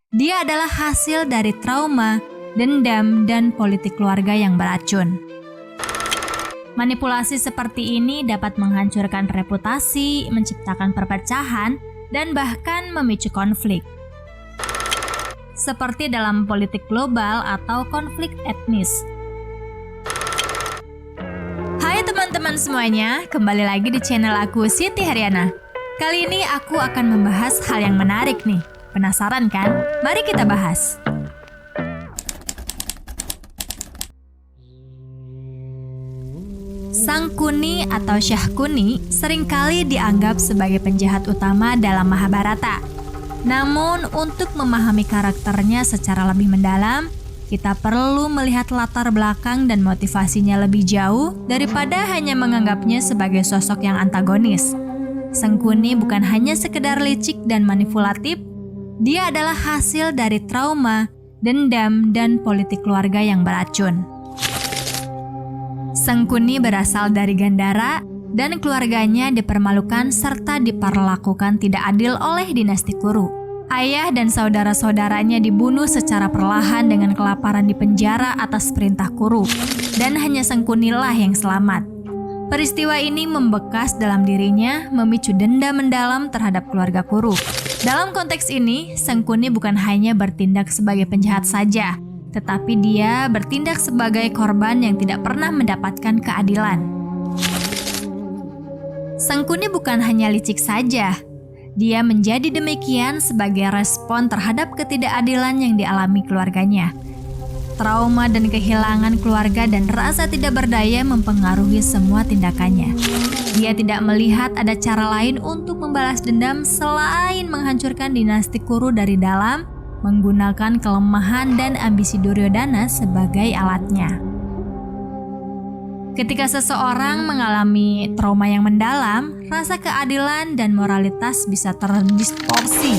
Dia adalah hasil dari trauma, dendam, dan politik keluarga yang beracun. Manipulasi seperti ini dapat menghancurkan reputasi, menciptakan perpecahan, dan bahkan memicu konflik. Seperti dalam politik global atau konflik etnis. Hai teman-teman semuanya, kembali lagi di channel aku Siti Haryana. Kali ini aku akan membahas hal yang menarik nih. Penasaran kan? Mari kita bahas. Sang Kuni atau Syahkuni seringkali dianggap sebagai penjahat utama dalam Mahabharata. Namun untuk memahami karakternya secara lebih mendalam, kita perlu melihat latar belakang dan motivasinya lebih jauh daripada hanya menganggapnya sebagai sosok yang antagonis. Sang Kuni bukan hanya sekedar licik dan manipulatif, dia adalah hasil dari trauma, dendam, dan politik keluarga yang beracun. Sang Kuni berasal dari Gandhara dan keluarganya dipermalukan serta diperlakukan tidak adil oleh dinasti Kuru. Ayah dan saudara-saudaranya dibunuh secara perlahan dengan kelaparan di penjara atas perintah Kuru, dan hanya Sang Kunilah yang selamat. Peristiwa ini membekas dalam dirinya, memicu dendam mendalam terhadap keluarga Kuru. Dalam konteks ini, Sang Kuni bukan hanya bertindak sebagai penjahat saja, tetapi dia bertindak sebagai korban yang tidak pernah mendapatkan keadilan. Sang Kuni bukan hanya licik saja, dia menjadi demikian sebagai respon terhadap ketidakadilan yang dialami keluarganya. Trauma dan kehilangan keluarga dan rasa tidak berdaya mempengaruhi semua tindakannya. Dia tidak melihat ada cara lain untuk membalas dendam selain menghancurkan dinasti Kuru dari dalam, menggunakan kelemahan dan ambisi Duryodhana sebagai alatnya. Ketika seseorang mengalami trauma yang mendalam, rasa keadilan dan moralitas bisa terdistorsi.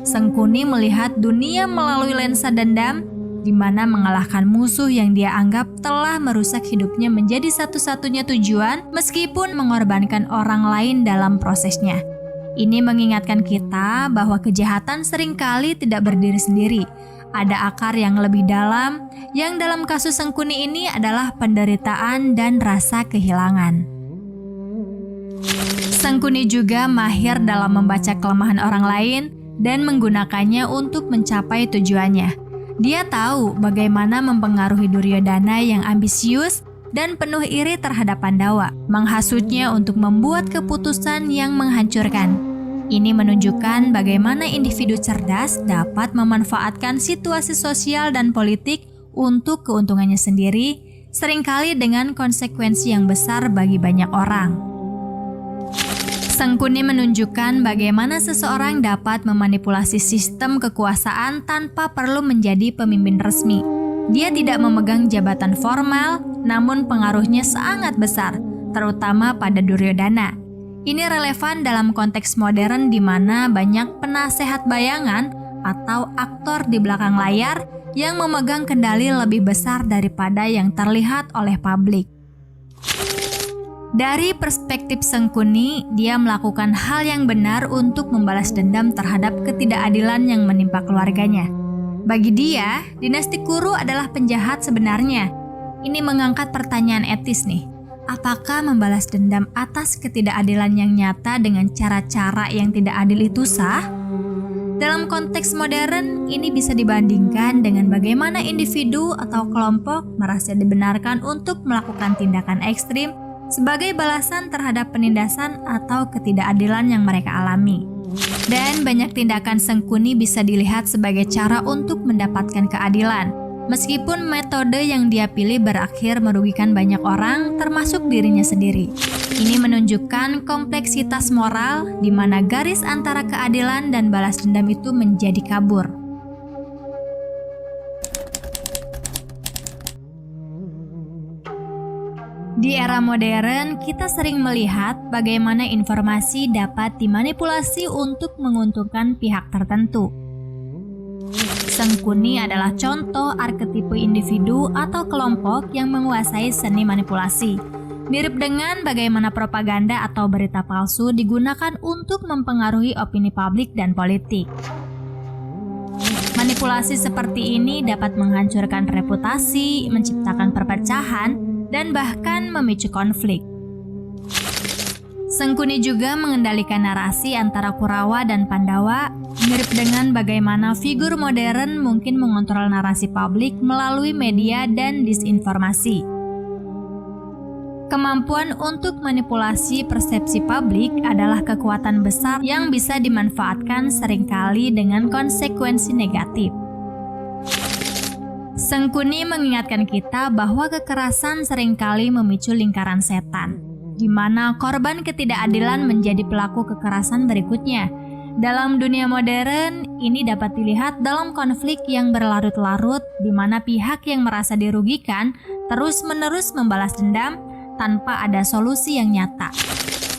Sang Kuni melihat dunia melalui lensa dendam, di mana mengalahkan musuh yang dia anggap telah merusak hidupnya menjadi satu-satunya tujuan, meskipun mengorbankan orang lain dalam prosesnya. Ini mengingatkan kita bahwa kejahatan seringkali tidak berdiri sendiri. Ada akar yang lebih dalam, yang dalam kasus Sang Kuni ini adalah penderitaan dan rasa kehilangan. Sang Kuni juga mahir dalam membaca kelemahan orang lain dan menggunakannya untuk mencapai tujuannya. Dia tahu bagaimana mempengaruhi Duryodhana yang ambisius dan penuh iri terhadap Pandawa, menghasutnya untuk membuat keputusan yang menghancurkan. Ini menunjukkan bagaimana individu cerdas dapat memanfaatkan situasi sosial dan politik untuk keuntungannya sendiri, seringkali dengan konsekuensi yang besar bagi banyak orang. Sang Kuni menunjukkan bagaimana seseorang dapat memanipulasi sistem kekuasaan tanpa perlu menjadi pemimpin resmi. Dia tidak memegang jabatan formal, namun pengaruhnya sangat besar, terutama pada Duryodhana. Ini relevan dalam konteks modern di mana banyak penasehat bayangan atau aktor di belakang layar yang memegang kendali lebih besar daripada yang terlihat oleh publik. Dari perspektif Sang Kuni, dia melakukan hal yang benar untuk membalas dendam terhadap ketidakadilan yang menimpa keluarganya. Bagi dia, dinasti Kuru adalah penjahat sebenarnya. Ini mengangkat pertanyaan etis nih. Apakah membalas dendam atas ketidakadilan yang nyata dengan cara-cara yang tidak adil itu sah? Dalam konteks modern, ini bisa dibandingkan dengan bagaimana individu atau kelompok merasa dibenarkan untuk melakukan tindakan ekstrim sebagai balasan terhadap penindasan atau ketidakadilan yang mereka alami. Dan banyak tindakan Sang Kuni bisa dilihat sebagai cara untuk mendapatkan keadilan, meskipun metode yang dia pilih berakhir merugikan banyak orang, termasuk dirinya sendiri. Ini menunjukkan kompleksitas moral di mana garis antara keadilan dan balas dendam itu menjadi kabur. Di era modern, kita sering melihat bagaimana informasi dapat dimanipulasi untuk menguntungkan pihak tertentu. Sang Kuni adalah contoh arketipe individu atau kelompok yang menguasai seni manipulasi. Mirip dengan bagaimana propaganda atau berita palsu digunakan untuk mempengaruhi opini publik dan politik. Manipulasi seperti ini dapat menghancurkan reputasi, menciptakan perpecahan, dan bahkan memicu konflik. Sangkuni juga mengendalikan narasi antara Kurawa dan Pandawa, mirip dengan bagaimana figur modern mungkin mengontrol narasi publik melalui media dan disinformasi. Kemampuan untuk manipulasi persepsi publik adalah kekuatan besar yang bisa dimanfaatkan seringkali dengan konsekuensi negatif. Sangkuni mengingatkan kita bahwa kekerasan seringkali memicu lingkaran setan, di mana korban ketidakadilan menjadi pelaku kekerasan berikutnya. Dalam dunia modern, ini dapat dilihat dalam konflik yang berlarut-larut, di mana pihak yang merasa dirugikan terus-menerus membalas dendam tanpa ada solusi yang nyata.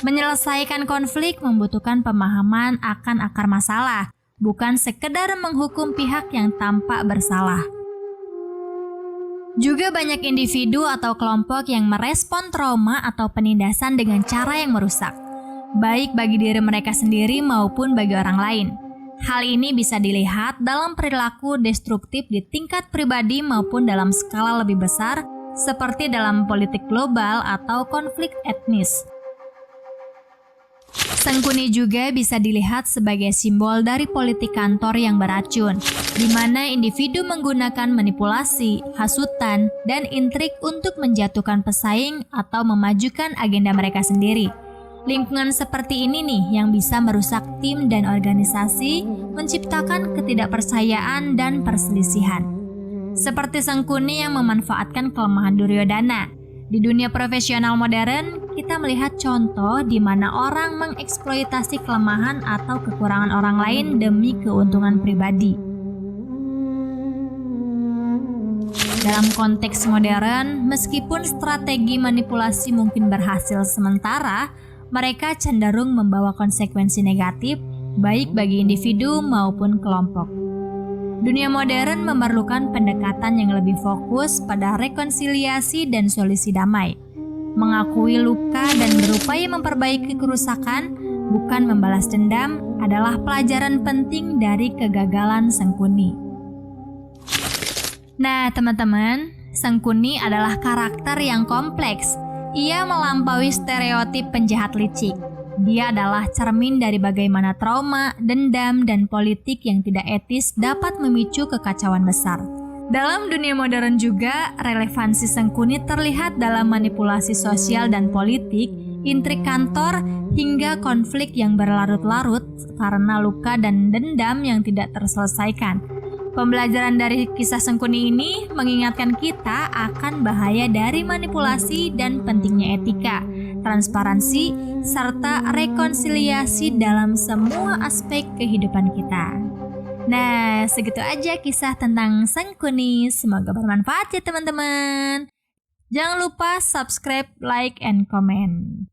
Menyelesaikan konflik membutuhkan pemahaman akan akar masalah, bukan sekedar menghukum pihak yang tampak bersalah. Juga banyak individu atau kelompok yang merespon trauma atau penindasan dengan cara yang merusak, baik bagi diri mereka sendiri maupun bagi orang lain. Hal ini bisa dilihat dalam perilaku destruktif di tingkat pribadi maupun dalam skala lebih besar, seperti dalam politik global atau konflik etnis. Sangkuni juga bisa dilihat sebagai simbol dari politik kantor yang beracun, di mana individu menggunakan manipulasi, hasutan, dan intrik untuk menjatuhkan pesaing atau memajukan agenda mereka sendiri. Lingkungan seperti ini nih yang bisa merusak tim dan organisasi, menciptakan ketidakpercayaan dan perselisihan. Seperti Sangkuni yang memanfaatkan kelemahan Duryodhana. Di dunia profesional modern, kita melihat contoh di mana orang mengeksploitasi kelemahan atau kekurangan orang lain demi keuntungan pribadi. Dalam konteks modern, meskipun strategi manipulasi mungkin berhasil sementara, mereka cenderung membawa konsekuensi negatif, baik bagi individu maupun kelompok. Dunia modern memerlukan pendekatan yang lebih fokus pada rekonsiliasi dan solusi damai. Mengakui luka dan berupaya memperbaiki kerusakan, bukan membalas dendam, adalah pelajaran penting dari kegagalan Sangkuni. Nah, teman-teman, Sangkuni adalah karakter yang kompleks. Ia melampaui stereotip penjahat licik. Dia adalah cermin dari bagaimana trauma, dendam, dan politik yang tidak etis dapat memicu kekacauan besar. Dalam dunia modern juga, relevansi Sangkuni terlihat dalam manipulasi sosial dan politik, intrik kantor, hingga konflik yang berlarut-larut karena luka dan dendam yang tidak terselesaikan. Pembelajaran dari kisah Sangkuni ini mengingatkan kita akan bahaya dari manipulasi dan pentingnya etika, transparansi, serta rekonsiliasi dalam semua aspek kehidupan kita. Nah, segitu aja kisah tentang Sangkuni. Semoga bermanfaat ya teman-teman. Jangan lupa subscribe, like, and comment.